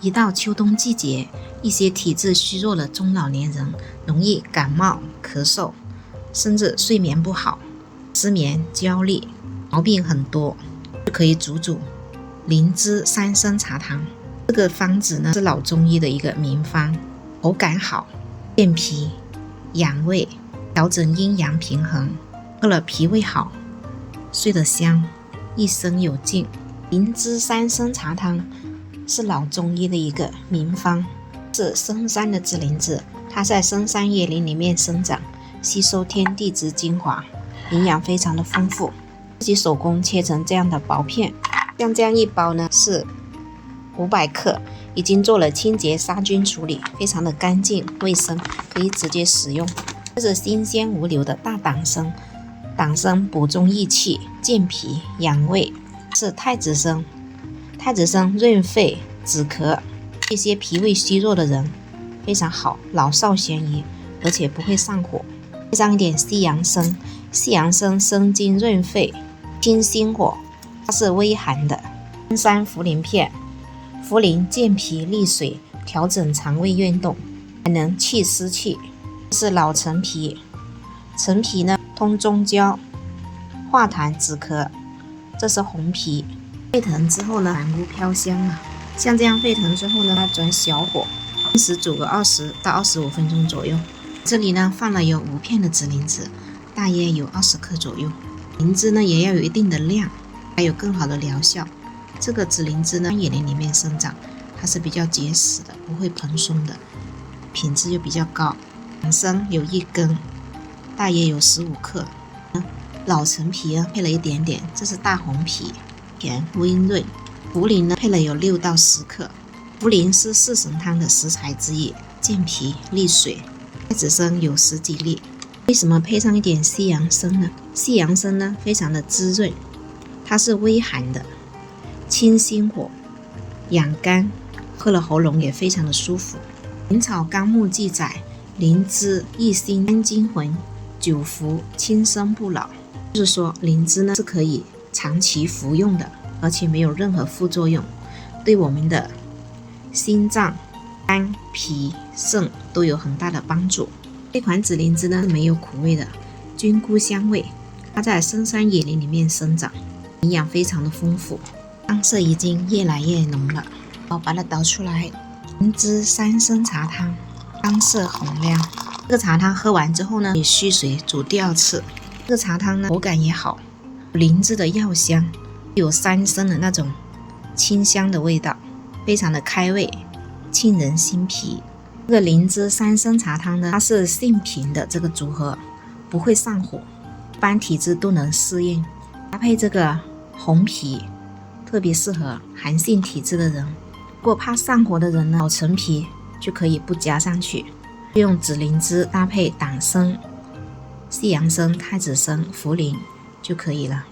一到秋冬季节，一些体质虚弱的中老年人容易感冒、咳嗽，甚至睡眠不好、失眠、焦虑，毛病很多，就可以煮灵芝三参茶汤。这个方子呢是老中医的一个名方，口感好，健脾养胃，调整阴阳平衡，喝了脾胃好，睡得香，一生有劲。灵芝三参茶汤是老中医的一个名方，是深山的紫灵芝，它在深山野林里面生长，吸收天地之精华，营养非常的丰富。自己手工切成这样的薄片，像这样一包呢是500克，已经做了清洁杀菌处理，非常的干净卫生，可以直接使用。这是新鲜无硫的大党参，党参补中益气，健脾养胃，是太子参，太子参润肺止咳，一些脾胃虚弱的人非常好，老少咸宜，而且不会上火。配上一点西洋参，西洋参生津润肺，清心火，它是微寒的。参山茯苓片，茯苓健脾利水，调整肠胃运动，还能祛湿气。这是老陈皮，陈皮呢通中焦，化痰止咳。这是红皮，沸腾之后呢，满屋飘香了。像这样沸腾之后呢，转小火，同时煮个20到25分钟左右。这里呢放了有5片的紫灵芝，大约有20克左右。灵芝呢也要有一定的量，还有更好的疗效。这个紫灵芝呢，野林里面生长，它是比较结实的，不会蓬松的，品质又比较高。党参有1根，大约有15克。老陈皮呢配了一点点，这是大红皮，甜微润。茯苓呢配了有6到10克。茯苓是四神汤的食材之一，健脾利水。太子参有10几粒。为什么配上一点西洋参呢？西洋参呢非常的滋润，它是微寒的，清心火，养肝，喝了喉咙也非常的舒服。本草纲目记载，灵芝益心安精魂，久服轻身不老。就是说灵芝呢是可以长期服用的，而且没有任何副作用，对我们的心脏、肝、脾、肾都有很大的帮助。这款紫灵芝呢没有苦味的，菌菇香味，它在深山野林里面生长，营养非常的丰富。汤色已经越来越浓了，好，把它倒出来。灵芝三参茶汤，汤色红亮。这个茶汤喝完之后呢，可以蓄水煮第2次。这个茶汤呢口感也好，灵芝的药香，有三参的那种清香的味道，非常的开胃，沁人心脾。这个灵芝三参茶汤呢，它是性平的这个组合，不会上火，一般体质都能适应。搭配这个红皮，特别适合寒性体质的人。如果怕上火的人呢，老陈皮就可以不加上去，用紫灵芝搭配党参、西洋参、太子参、茯苓就可以了。